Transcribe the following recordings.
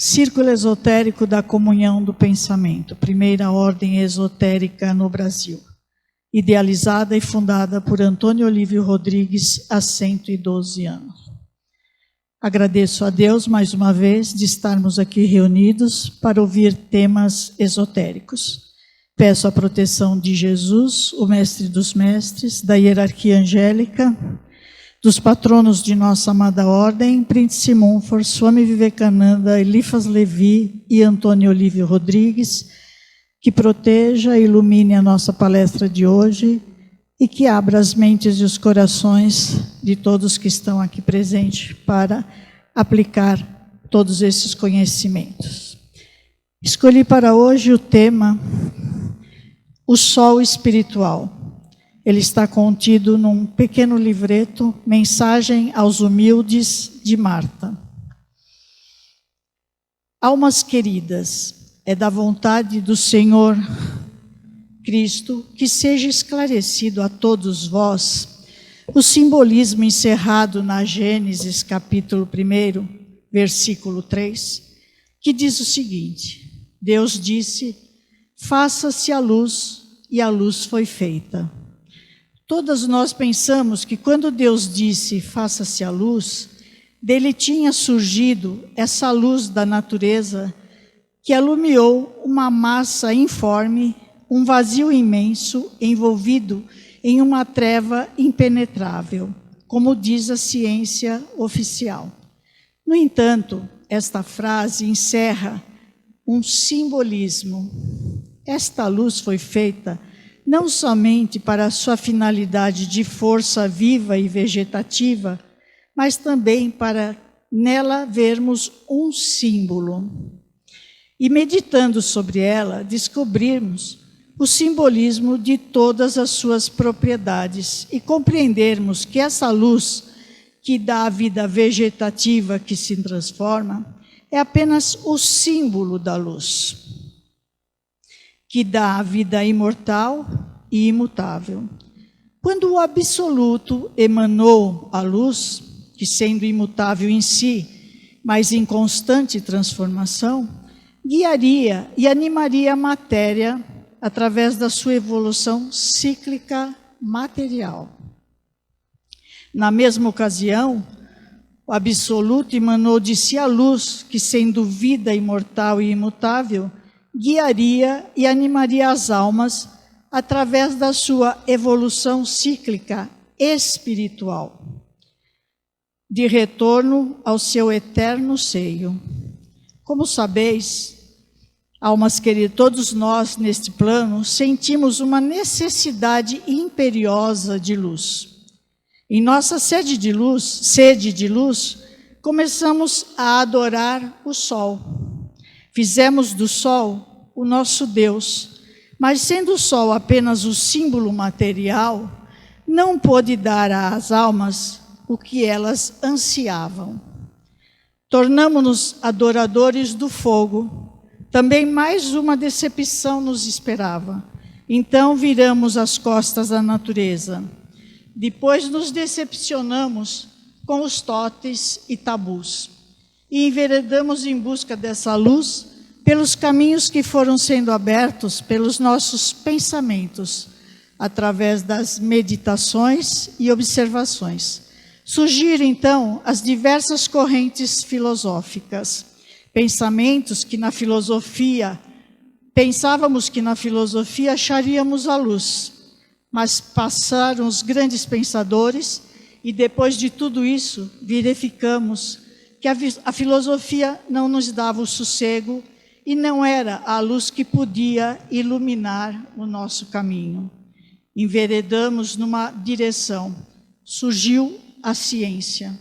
Círculo Esotérico da Comunhão do Pensamento, primeira ordem esotérica no Brasil, idealizada e fundada por Antônio Olívio Rodrigues há 112 anos. Agradeço a Deus mais uma vez de estarmos aqui reunidos para ouvir temas esotéricos. Peço a proteção de Jesus, o Mestre dos Mestres, da hierarquia angélica, dos patronos de nossa amada ordem, Príncipe Monfort, Swami Vivekananda, Eliphas Levi e Antônio Olívio Rodrigues, que proteja e ilumine a nossa palestra de hoje e que abra as mentes e os corações de todos que estão aqui presentes para aplicar todos esses conhecimentos. Escolhi para hoje o tema O Sol Espiritual. Ele está contido num pequeno livreto, Mensagem aos Humildes, de Marta. Almas queridas, é da vontade do Senhor Cristo que seja esclarecido a todos vós o simbolismo encerrado na Gênesis, capítulo 1, versículo 3, que diz o seguinte: Deus disse, faça-se a luz, e a luz foi feita. Todas nós pensamos que quando Deus disse, faça-se a luz, dele tinha surgido essa luz da natureza que alumiou uma massa informe, um vazio imenso, envolvido em uma treva impenetrável, como diz a ciência oficial. No entanto, esta frase encerra um simbolismo. Esta luz foi feita não somente para a sua finalidade de força viva e vegetativa, mas também para nela vermos um símbolo. E meditando sobre ela, descobrirmos o simbolismo de todas as suas propriedades e compreendermos que essa luz que dá a vida vegetativa que se transforma é apenas o símbolo da luz, que dá a vida imortal e imutável. Quando o Absoluto emanou a luz, que sendo imutável em si, mas em constante transformação, guiaria e animaria a matéria através da sua evolução cíclica material. Na mesma ocasião, o Absoluto emanou de si a luz, que sendo vida imortal e imutável, guiaria e animaria as almas através da sua evolução cíclica espiritual, de retorno ao seu eterno seio. Como sabeis, almas queridas, todos nós neste plano sentimos uma necessidade imperiosa de luz. Em nossa sede de luz, começamos a adorar o sol. Fizemos do sol o nosso Deus, mas sendo o sol apenas o símbolo material, não pôde dar às almas o que elas ansiavam. Tornamo-nos adoradores do fogo. Também mais uma decepção nos esperava. Então viramos as costas à natureza. Depois nos decepcionamos com os totens e tabus. E enveredamos em busca dessa luz pelos caminhos que foram sendo abertos pelos nossos pensamentos, através das meditações e observações. Surgiram, então, as diversas correntes filosóficas, pensamentos que na filosofia, pensávamos que na filosofia acharíamos a luz, mas passaram os grandes pensadores e depois de tudo isso, verificamos que a filosofia não nos dava o sossego e não era a luz que podia iluminar o nosso caminho. Enveredamos numa direção. Surgiu a ciência.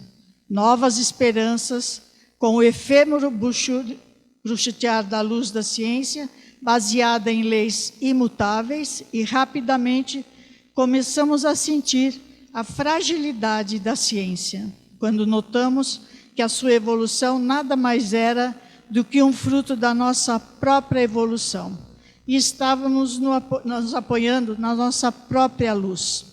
Novas esperanças, com o efêmero bruxutear da luz da ciência, baseada em leis imutáveis, e rapidamente começamos a sentir a fragilidade da ciência, quando notamos que a sua evolução nada mais era do que um fruto da nossa própria evolução. E estávamos nos apoiando na nossa própria luz,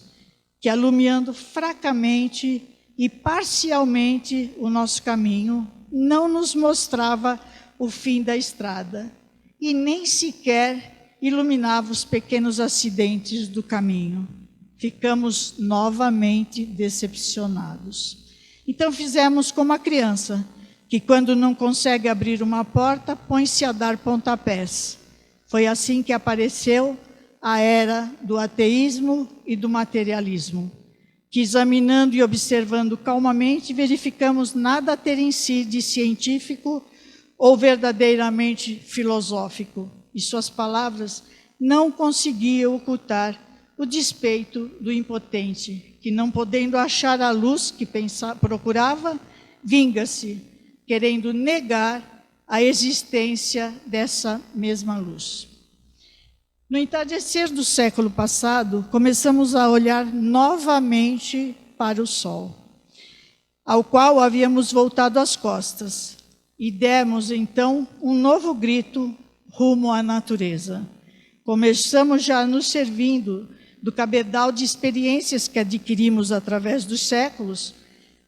que alumiando fracamente e parcialmente o nosso caminho, não nos mostrava o fim da estrada e nem sequer iluminava os pequenos acidentes do caminho. Ficamos novamente decepcionados. Então fizemos como a criança, que quando não consegue abrir uma porta, põe-se a dar pontapés. Foi assim que apareceu a era do ateísmo e do materialismo, que examinando e observando calmamente, verificamos nada ter em si de científico ou verdadeiramente filosófico. E suas palavras não conseguiam ocultar o despeito do impotente, que não podendo achar a luz que procurava, vinga-se, querendo negar a existência dessa mesma luz. No entardecer do século passado, começamos a olhar novamente para o sol, ao qual havíamos voltado as costas, e demos então um novo grito rumo à natureza. Começamos já nos servindo do cabedal de experiências que adquirimos através dos séculos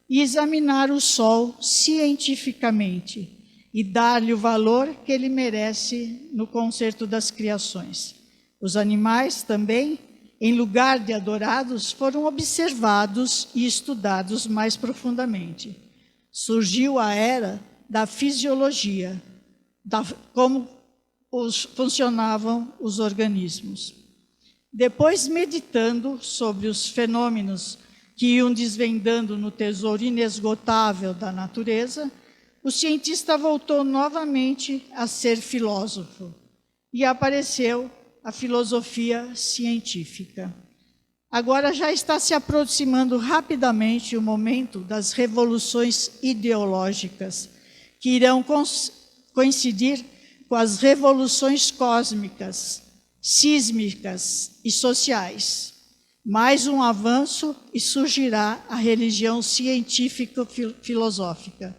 e examinar o sol cientificamente e dar-lhe o valor que ele merece no concerto das criações. Os animais também, em lugar de adorados, foram observados e estudados mais profundamente. Surgiu a era da fisiologia, como funcionavam os organismos. Depois, meditando sobre os fenômenos que iam desvendando no tesouro inesgotável da natureza, o cientista voltou novamente a ser filósofo e apareceu a filosofia científica. Agora já está se aproximando rapidamente o momento das revoluções ideológicas, que irão coincidir com as revoluções cósmicas, sísmicas e sociais. Mais um avanço e surgirá a religião científico-filosófica,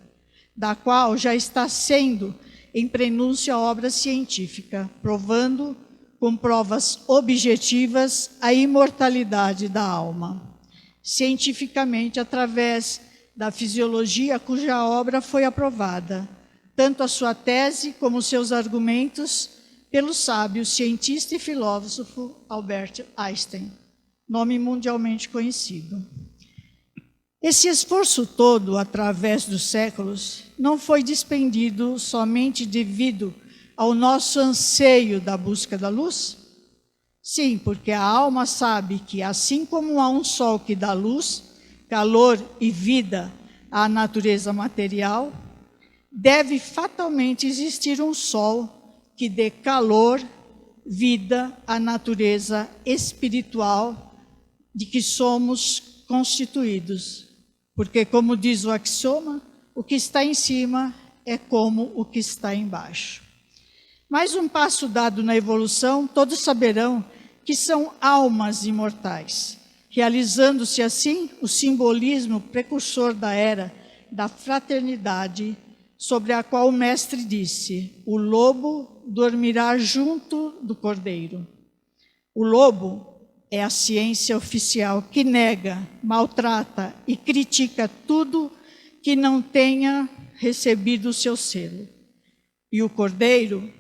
da qual já está sendo em prenúncio a obra científica, provando com provas objetivas a imortalidade da alma. Cientificamente, através da fisiologia, cuja obra foi aprovada, tanto a sua tese como seus argumentos, pelo sábio cientista e filósofo Albert Einstein, nome mundialmente conhecido. Esse esforço todo, através dos séculos, não foi despendido somente devido ao nosso anseio da busca da luz? Sim, porque a alma sabe que, assim como há um sol que dá luz, calor e vida à natureza material, deve fatalmente existir um sol que dê calor, vida à natureza espiritual de que somos constituídos. Porque, como diz o axioma, o que está em cima é como o que está embaixo. Mais um passo dado na evolução, todos saberão que são almas imortais, realizando-se assim o simbolismo precursor da era da fraternidade, sobre a qual o mestre disse: o lobo dormirá junto do cordeiro. O lobo é a ciência oficial que nega, maltrata e critica tudo que não tenha recebido o seu selo. E o cordeiro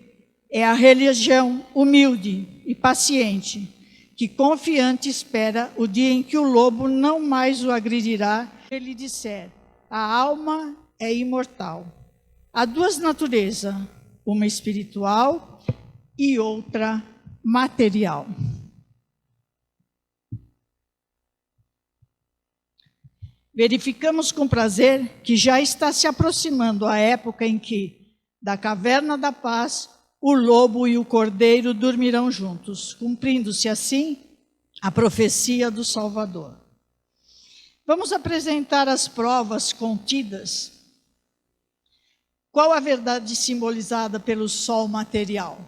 é a religião humilde e paciente, que confiante espera o dia em que o lobo não mais o agredirá. Ele disser: a alma é imortal. Há duas naturezas, uma espiritual e outra material. Verificamos com prazer que já está se aproximando a época em que, da caverna da paz, o lobo e o cordeiro dormirão juntos, cumprindo-se assim a profecia do Salvador. Vamos apresentar as provas contidas. Qual a verdade simbolizada pelo sol material?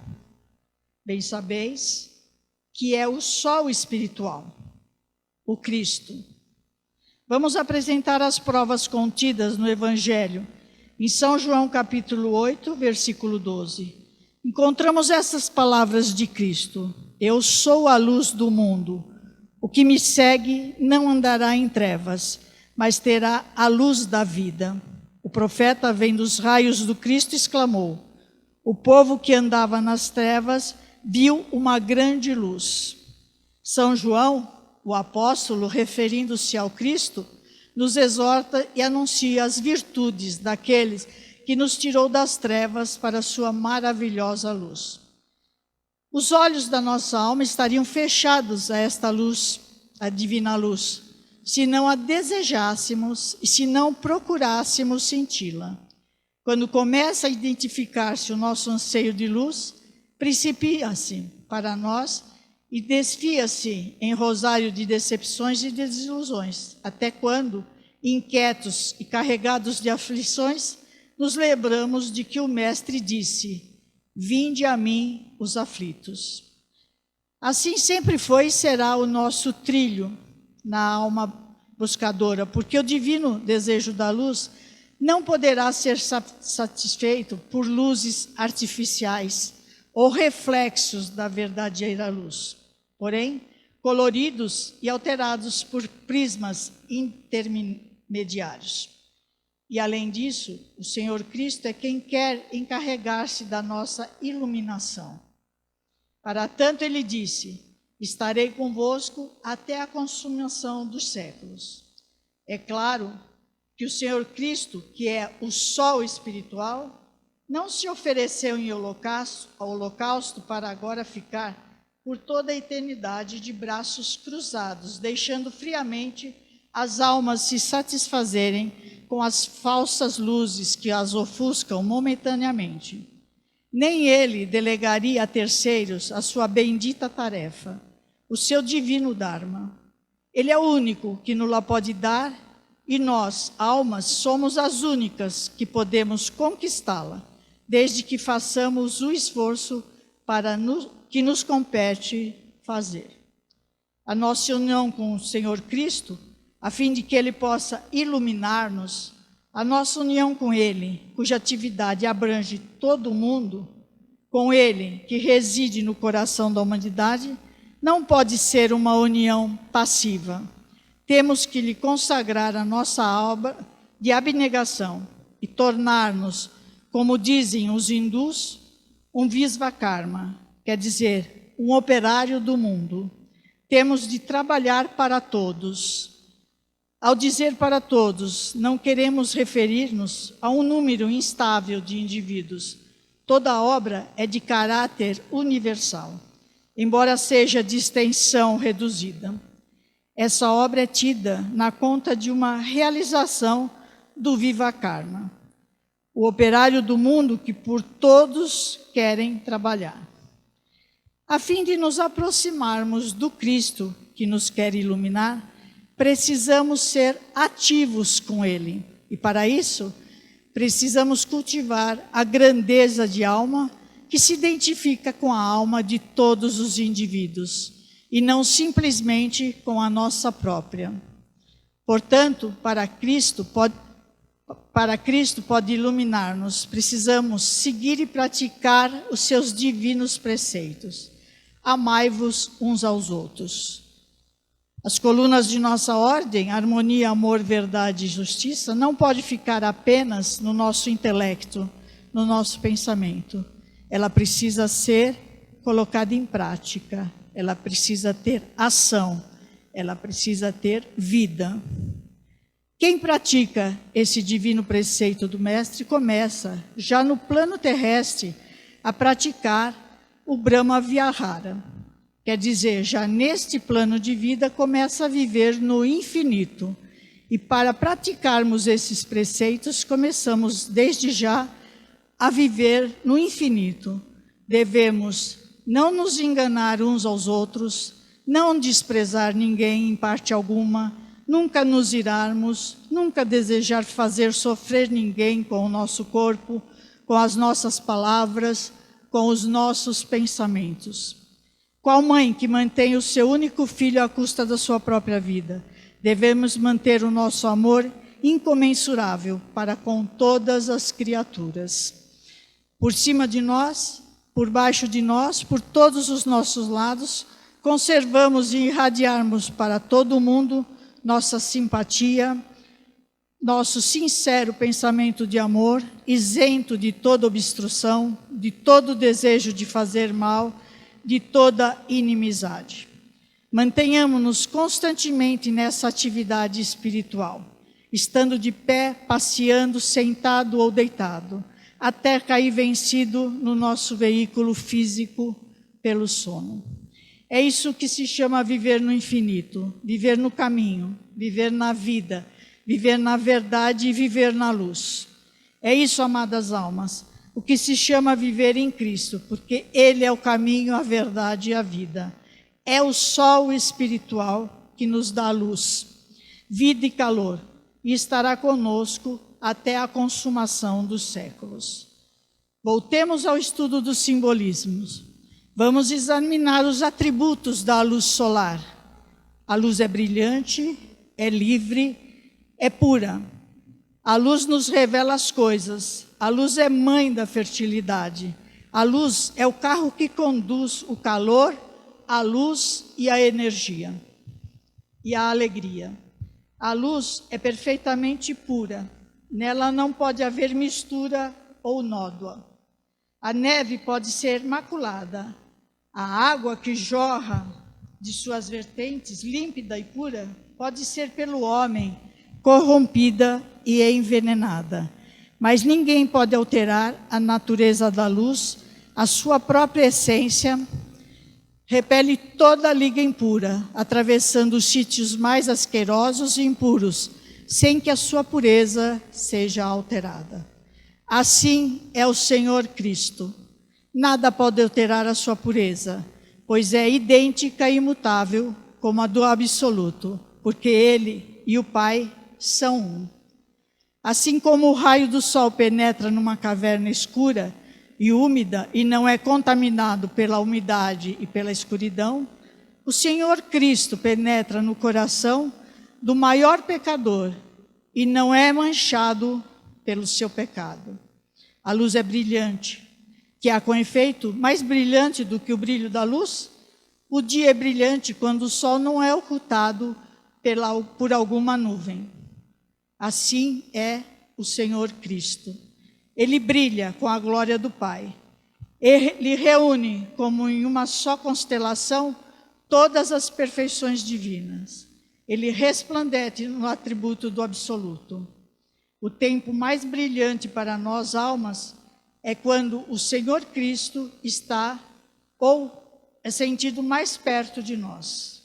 Bem sabeis que é o sol espiritual, o Cristo. Vamos apresentar as provas contidas no Evangelho, em São João capítulo 8, versículo 12. Encontramos essas palavras de Cristo: eu sou a luz do mundo. O que me segue não andará em trevas, mas terá a luz da vida. O profeta, vendo os raios do Cristo, exclamou: O povo que andava nas trevas viu uma grande luz. São João, o apóstolo, referindo-se ao Cristo, nos exorta e anuncia as virtudes daqueles que nos tirou das trevas para a sua maravilhosa luz. Os olhos da nossa alma estariam fechados a esta luz, a divina luz, se não a desejássemos e se não procurássemos senti-la. Quando começa a identificar-se o nosso anseio de luz, precipia-se para nós e desfia-se em rosário de decepções e desilusões, até quando, inquietos e carregados de aflições, nos lembramos de que o Mestre disse: vinde a mim os aflitos. Assim sempre foi e será o nosso trilho na alma buscadora, porque o divino desejo da luz não poderá ser satisfeito por luzes artificiais ou reflexos da verdadeira luz, porém coloridos e alterados por prismas intermediários. E além disso, o Senhor Cristo é quem quer encarregar-se da nossa iluminação. Para tanto ele disse: estarei convosco até a consumação dos séculos. É claro que o Senhor Cristo, que é o sol espiritual, não se ofereceu em holocausto para agora ficar por toda a eternidade de braços cruzados, deixando friamente as almas se satisfazerem com as falsas luzes que as ofuscam momentaneamente. Nem ele delegaria a terceiros a sua bendita tarefa, o seu divino Dharma. Ele é o único que nos pode dar, e nós, almas, somos as únicas que podemos conquistá-la, desde que façamos o esforço que nos compete fazer. A nossa união com o Senhor Cristo, a fim de que Ele possa iluminar-nos, a nossa união com Ele, cuja atividade abrange todo o mundo, com Ele, que reside no coração da humanidade, não pode ser uma união passiva. Temos que lhe consagrar a nossa obra de abnegação e tornar-nos, como dizem os hindus, um Visvakarma, quer dizer, um operário do mundo. Temos de trabalhar para todos. Ao dizer para todos, não queremos referir-nos a um número instável de indivíduos. Toda obra é de caráter universal, embora seja de extensão reduzida. Essa obra é tida na conta de uma realização do Vivakarma, o operário do mundo que por todos querem trabalhar. A fim de nos aproximarmos do Cristo que nos quer iluminar, precisamos ser ativos com Ele. E para isso, precisamos cultivar a grandeza de alma que se identifica com a alma de todos os indivíduos, e não simplesmente com a nossa própria. Portanto, para Cristo pode iluminar-nos, precisamos seguir e praticar os seus divinos preceitos. Amai-vos uns aos outros. As colunas de nossa ordem, harmonia, amor, verdade e justiça, não pode ficar apenas no nosso intelecto, no nosso pensamento. Ela precisa ser colocada em prática, ela precisa ter ação, ela precisa ter vida. Quem pratica esse divino preceito do Mestre começa, já no plano terrestre, a praticar o Brahma Vihara. Quer dizer, já neste plano de vida começa a viver no infinito. E para praticarmos esses preceitos, começamos desde já a viver no infinito. Devemos não nos enganar uns aos outros, não desprezar ninguém em parte alguma, nunca nos irarmos, nunca desejar fazer sofrer ninguém com o nosso corpo, com as nossas palavras, com os nossos pensamentos. Qual mãe que mantém o seu único filho à custa da sua própria vida? Devemos manter o nosso amor incomensurável para com todas as criaturas. Por cima de nós, por baixo de nós, por todos os nossos lados, conservamos e irradiarmos para todo o mundo nossa simpatia, nosso sincero pensamento de amor, isento de toda obstrução, de todo desejo de fazer mal, de toda inimizade. Mantenhamos-nos constantemente nessa atividade espiritual, estando de pé, passeando, sentado ou deitado, até cair vencido no nosso veículo físico pelo sono. É isso que se chama viver no infinito, viver no caminho, viver na vida, viver na verdade e viver na luz. É isso, amadas almas, o que se chama viver em Cristo, porque Ele é o caminho, a verdade e a vida. É o sol espiritual que nos dá luz, vida e calor, e estará conosco até a consumação dos séculos. Voltemos ao estudo dos simbolismos. Vamos examinar os atributos da luz solar. A luz é brilhante, é livre, é pura. A luz nos revela as coisas. A luz é mãe da fertilidade. A luz é o carro que conduz o calor, a luz e a energia e a alegria. A luz é perfeitamente pura. Nela não pode haver mistura ou nódoa. A neve pode ser maculada. A água que jorra de suas vertentes, límpida e pura, pode ser pelo homem corrompida e envenenada. Mas ninguém pode alterar a natureza da luz, a sua própria essência. Repele toda liga impura, atravessando os sítios mais asquerosos e impuros, sem que a sua pureza seja alterada. Assim é o Senhor Cristo. Nada pode alterar a sua pureza, pois é idêntica e imutável como a do absoluto, porque Ele e o Pai são um. Assim como o raio do sol penetra numa caverna escura e úmida e não é contaminado pela umidade e pela escuridão, o Senhor Cristo penetra no coração do maior pecador e não é manchado pelo seu pecado. A luz é brilhante, que há com efeito mais brilhante do que o brilho da luz. O dia é brilhante quando o sol não é ocultado por alguma nuvem. Assim é o Senhor Cristo. Ele brilha com a glória do Pai. Ele reúne, como em uma só constelação, todas as perfeições divinas. Ele resplandece no atributo do absoluto. O tempo mais brilhante para nós, almas, é quando o Senhor Cristo está ou é sentido mais perto de nós.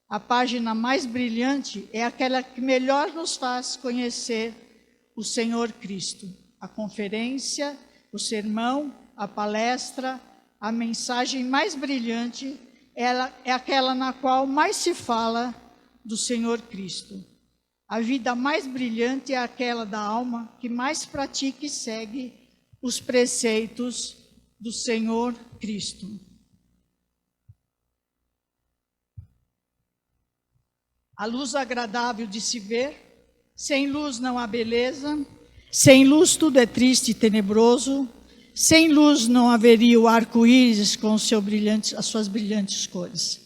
A página mais brilhante é aquela que melhor nos faz conhecer o Senhor Cristo. A conferência, o sermão, a palestra, a mensagem mais brilhante, ela é aquela na qual mais se fala do Senhor Cristo. A vida mais brilhante é aquela da alma que mais pratica e segue os preceitos do Senhor Cristo. A luz agradável de se ver, sem luz não há beleza, sem luz tudo é triste e tenebroso, sem luz não haveria o arco-íris com as suas brilhantes cores.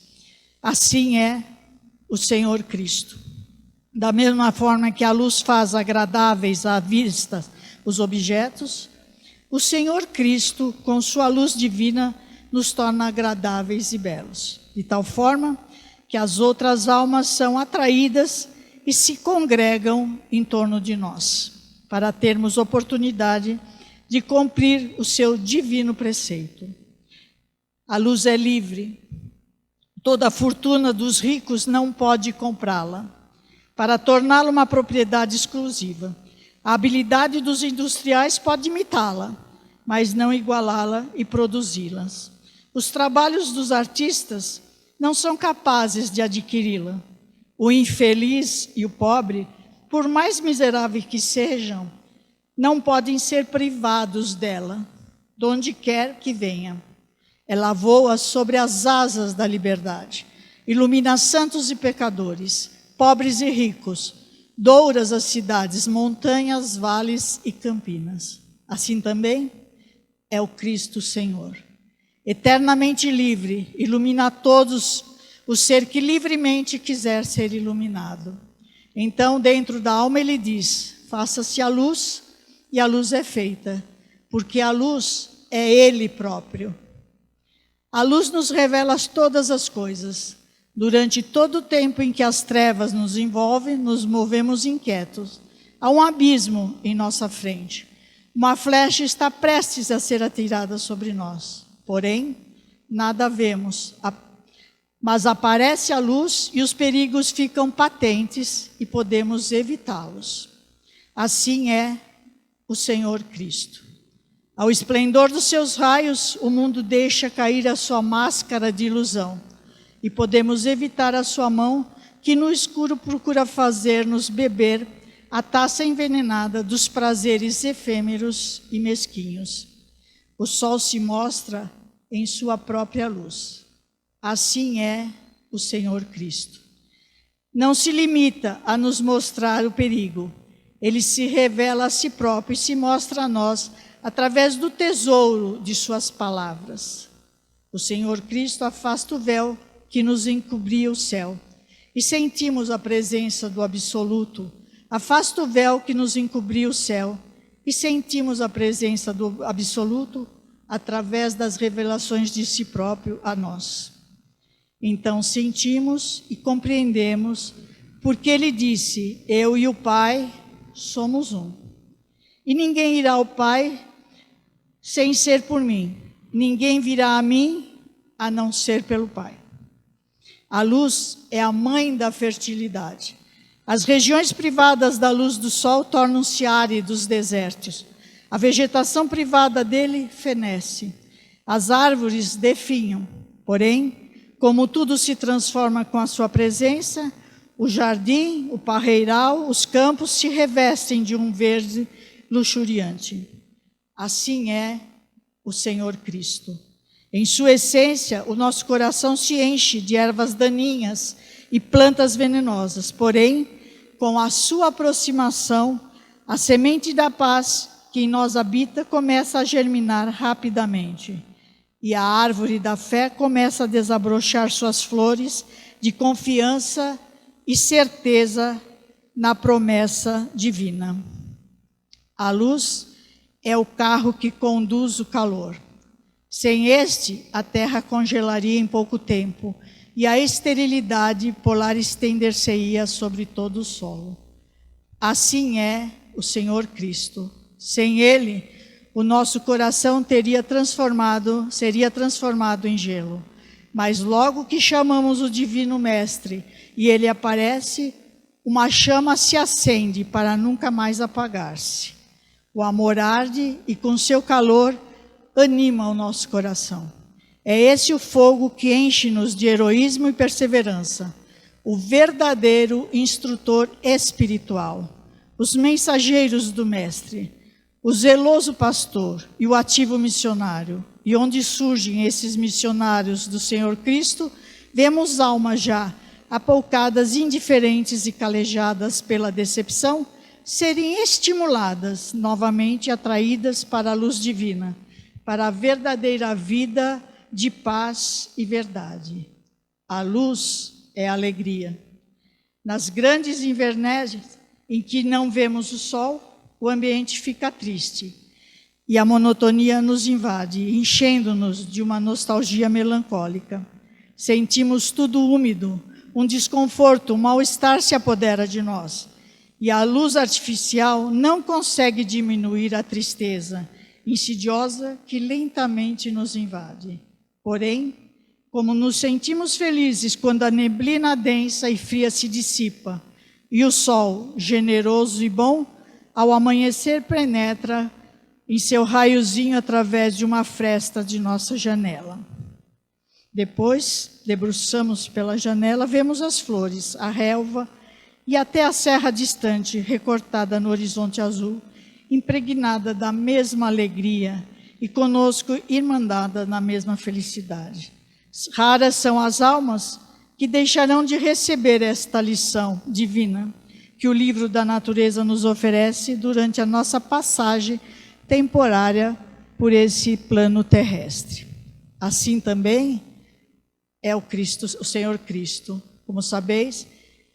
Assim é o Senhor Cristo. Da mesma forma que a luz faz agradáveis à vista os objetos, o Senhor Cristo, com sua luz divina, nos torna agradáveis e belos, de tal forma que as outras almas são atraídas e se congregam em torno de nós, para termos oportunidade de cumprir o seu divino preceito. A luz é livre, toda a fortuna dos ricos não pode comprá-la, para torná-la uma propriedade exclusiva. A habilidade dos industriais pode imitá-la, mas não igualá-la e produzi-las. Os trabalhos dos artistas não são capazes de adquiri-la. O infeliz e o pobre, por mais miseráveis que sejam, não podem ser privados dela, de onde quer que venha. Ela voa sobre as asas da liberdade, ilumina santos e pecadores, pobres e ricos, doura as cidades, montanhas, vales e campinas. Assim também é o Cristo Senhor. Eternamente livre, ilumina a todos o ser que livremente quiser ser iluminado. Então, dentro da alma, ele diz: faça-se a luz, e a luz é feita, porque a luz é Ele próprio. A luz nos revela todas as coisas. Durante todo o tempo em que as trevas nos envolvem, nos movemos inquietos. Há um abismo em nossa frente. Uma flecha está prestes a ser atirada sobre nós. Porém, nada vemos. Mas aparece a luz e os perigos ficam patentes e podemos evitá-los. Assim é o Senhor Cristo. Ao esplendor dos seus raios, o mundo deixa cair a sua máscara de ilusão. E podemos evitar a sua mão, que no escuro procura fazer-nos beber a taça envenenada dos prazeres efêmeros e mesquinhos. O sol se mostra em sua própria luz. Assim é o Senhor Cristo. Não se limita a nos mostrar o perigo. Ele se revela a si próprio e se mostra a nós através do tesouro de suas palavras. O Senhor Cristo afasta o véu que nos encobria o céu, e sentimos a presença do Absoluto. Afasta o véu que nos encobria o céu, e sentimos a presença do Absoluto através das revelações de si próprio a nós. Então sentimos e compreendemos, porque ele disse: eu e o Pai somos um. E ninguém irá ao Pai sem ser por mim. Ninguém virá a mim a não ser pelo Pai. A luz é a mãe da fertilidade. As regiões privadas da luz do sol tornam-se áridos desertos. A vegetação privada dele fenece. As árvores definham. Porém, como tudo se transforma com a sua presença, o jardim, o parreiral, os campos se revestem de um verde luxuriante. Assim é o Senhor Cristo. Em sua essência, o nosso coração se enche de ervas daninhas e plantas venenosas. Porém, com a sua aproximação, a semente da paz que em nós habita começa a germinar rapidamente. E a árvore da fé começa a desabrochar suas flores de confiança e certeza na promessa divina. A luz é o carro que conduz o calor. Sem este, a terra congelaria em pouco tempo, e a esterilidade polar estender-se-ia sobre todo o solo. Assim é o Senhor Cristo. Sem ele, o nosso coração seria transformado em gelo. Mas logo que chamamos o Divino Mestre e ele aparece, uma chama se acende para nunca mais apagar-se. O amor arde e com seu calor anima o nosso coração. É esse o fogo que enche-nos de heroísmo e perseverança, o verdadeiro instrutor espiritual, os mensageiros do Mestre, o zeloso pastor e o ativo missionário. E onde surgem esses missionários do Senhor Cristo, vemos almas já apoucadas, indiferentes e calejadas pela decepção, serem estimuladas, novamente atraídas para a luz divina, para a verdadeira vida de paz e verdade. A luz é a alegria. Nas grandes invernésias em que não vemos o sol, o ambiente fica triste e a monotonia nos invade, enchendo-nos de uma nostalgia melancólica. Sentimos tudo úmido, um desconforto, um mal-estar se apodera de nós. E a luz artificial não consegue diminuir a tristeza insidiosa que lentamente nos invade. Porém, como nos sentimos felizes quando a neblina densa e fria se dissipa e o sol, generoso e bom, ao amanhecer penetra em seu raiozinho através de uma fresta de nossa janela. Depois, debruçamos pela janela, vemos as flores, a relva e até a serra distante, recortada no horizonte azul, impregnada da mesma alegria e conosco irmandada na mesma felicidade. Raras são as almas que deixarão de receber esta lição divina que o livro da natureza nos oferece durante a nossa passagem temporária por esse plano terrestre. Assim também é o Senhor Cristo. Como sabeis,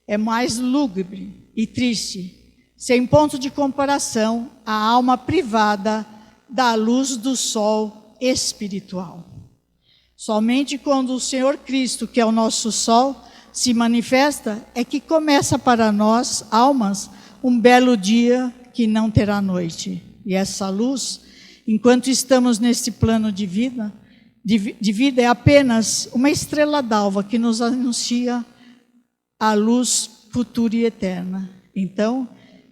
é mais lúgubre e triste, sem ponto de comparação, a alma privada da luz do sol espiritual. Somente quando o Senhor Cristo, que é o nosso sol, se manifesta, é que começa para nós, almas, um belo dia que não terá noite. E essa luz, enquanto estamos neste plano de vida, é apenas uma estrela d'alva que nos anuncia a luz futura e eterna. Então,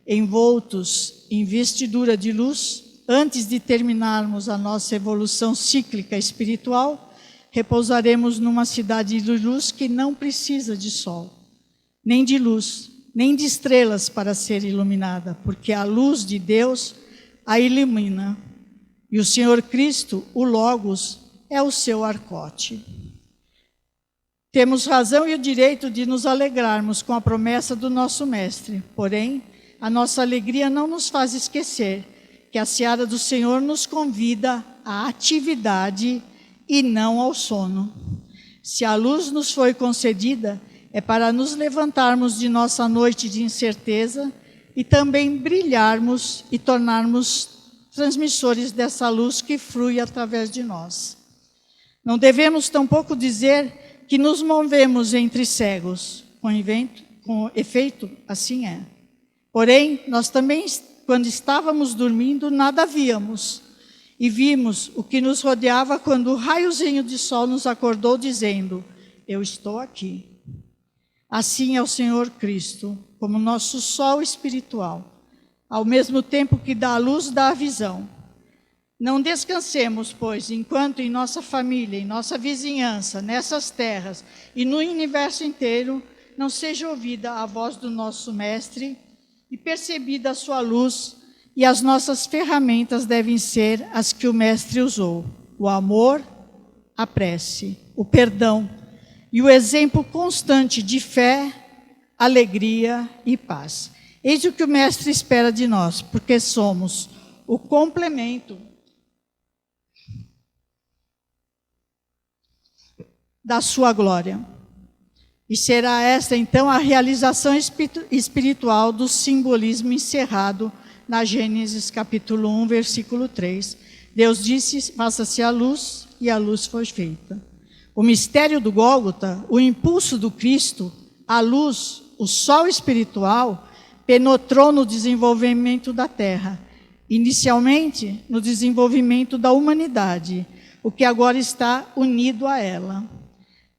envoltos em vestidura de luz, antes de terminarmos a nossa evolução cíclica espiritual, repousaremos numa cidade de luz que não precisa de sol, nem de luz, nem de estrelas para ser iluminada, porque a luz de Deus a ilumina. E o Senhor Cristo, o Logos, é o seu arcote. Temos razão e o direito de nos alegrarmos com a promessa do nosso Mestre, porém, a nossa alegria não nos faz esquecer que a seara do Senhor nos convida à atividade e não ao sono. Se a luz nos foi concedida, é para nos levantarmos de nossa noite de incerteza e também brilharmos e tornarmos transmissores dessa luz que flui através de nós. Não devemos tampouco dizer que nos movemos entre cegos. Com efeito, assim é. Porém, nós também, quando estávamos dormindo, nada víamos. E vimos o que nos rodeava quando o raiozinho de sol nos acordou, dizendo: eu estou aqui. Assim é o Senhor Cristo, como nosso sol espiritual, ao mesmo tempo que dá a luz, dá a visão. Não descansemos, pois, enquanto em nossa família, em nossa vizinhança, nessas terras e no universo inteiro, não seja ouvida a voz do nosso Mestre e percebida a sua luz, e as nossas ferramentas devem ser as que o Mestre usou: o amor, a prece, o perdão e o exemplo constante de fé, alegria e paz. Eis o que o Mestre espera de nós, porque somos o complemento da sua glória. E será esta, então, a realização espiritual do simbolismo encerrado na Gênesis capítulo 1, versículo 3. Deus disse: faça-se a luz, e a luz foi feita. O mistério do Gólgota, o impulso do Cristo, a luz, o sol espiritual, penetrou no desenvolvimento da Terra, inicialmente no desenvolvimento da humanidade, o que agora está unido a ela.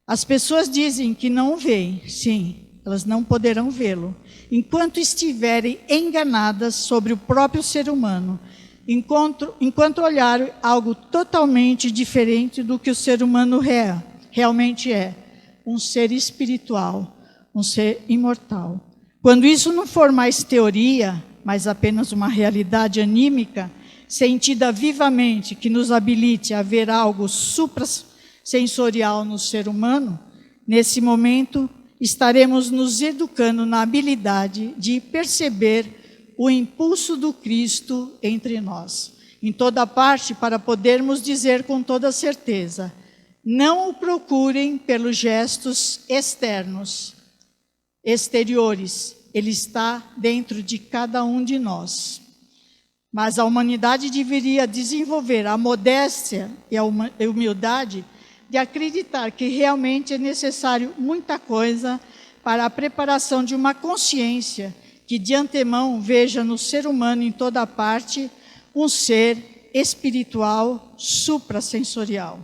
As pessoas dizem que não o veem. Sim, elas não poderão vê-lo, enquanto estiverem enganadas sobre o próprio ser humano, enquanto olharem algo totalmente diferente do que o ser humano realmente é, um ser espiritual, um ser imortal. Quando isso não for mais teoria, mas apenas uma realidade anímica, sentida vivamente, que nos habilite a ver algo suprassensorial no ser humano, nesse momento estaremos nos educando na habilidade de perceber o impulso do Cristo entre nós, em toda parte, para podermos dizer com toda certeza: não o procurem pelos gestos exteriores, ele está dentro de cada um de nós. Mas a humanidade deveria desenvolver a modéstia e a humildade de acreditar que realmente é necessário muita coisa para a preparação de uma consciência que de antemão veja no ser humano em toda parte um ser espiritual suprassensorial.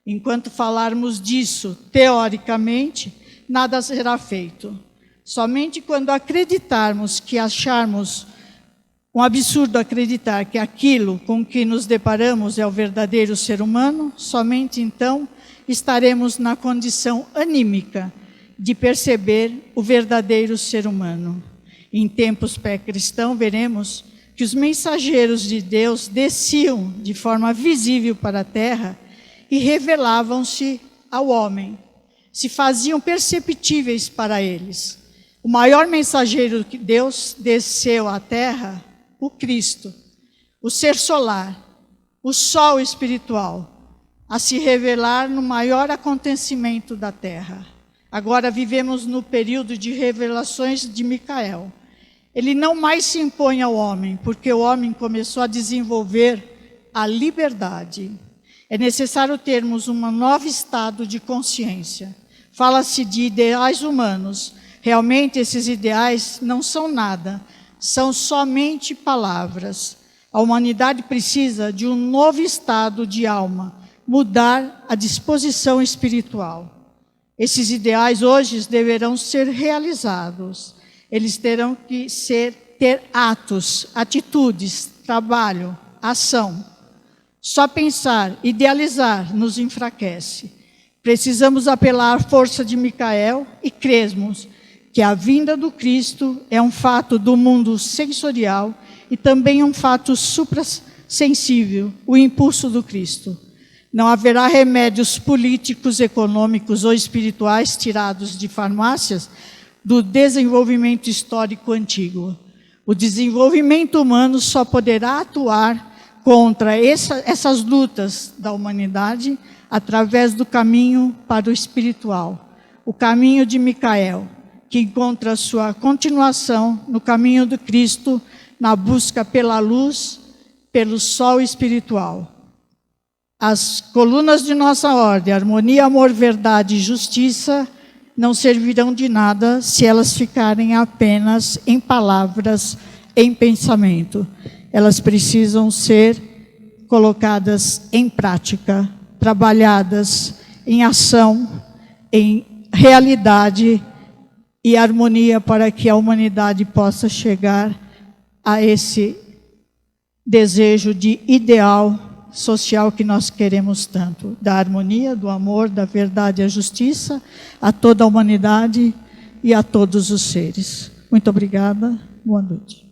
Enquanto falarmos disso teoricamente, nada será feito. Somente quando acreditarmos que acharmos um absurdo acreditar que aquilo com que nos deparamos é o verdadeiro ser humano, somente então estaremos na condição anímica de perceber o verdadeiro ser humano. Em tempos pré-cristãos, veremos que os mensageiros de Deus desciam de forma visível para a terra e revelavam-se ao homem, se faziam perceptíveis para eles. O maior mensageiro que Deus desceu à terra, o Cristo, o ser solar, o sol espiritual, a se revelar no maior acontecimento da terra. Agora vivemos no período de revelações de Micael. Ele não mais se impõe ao homem, porque o homem começou a desenvolver a liberdade. É necessário termos um novo estado de consciência. Fala-se de ideais humanos. Realmente, esses ideais não são nada, são somente palavras. A humanidade precisa de um novo estado de alma, mudar a disposição espiritual. Esses ideais hoje deverão ser realizados. Eles terão que ter atos, atitudes, trabalho, ação. Só pensar, idealizar, nos enfraquece. Precisamos apelar à força de Micael e crermos que a vinda do Cristo é um fato do mundo sensorial e também um fato suprassensível, o impulso do Cristo. Não haverá remédios políticos, econômicos ou espirituais tirados de farmácias do desenvolvimento histórico antigo. O desenvolvimento humano só poderá atuar contra essas lutas da humanidade através do caminho para o espiritual, o caminho de Micael, que encontra sua continuação no caminho do Cristo, na busca pela luz, pelo sol espiritual. As colunas de nossa ordem, harmonia, amor, verdade e justiça, não servirão de nada se elas ficarem apenas em palavras, em pensamento. Elas precisam ser colocadas em prática, trabalhadas em ação, em realidade e harmonia para que a humanidade possa chegar a esse desejo de ideal social que nós queremos tanto, da harmonia, do amor, da verdade e a justiça a toda a humanidade e a todos os seres. Muito obrigada, boa noite.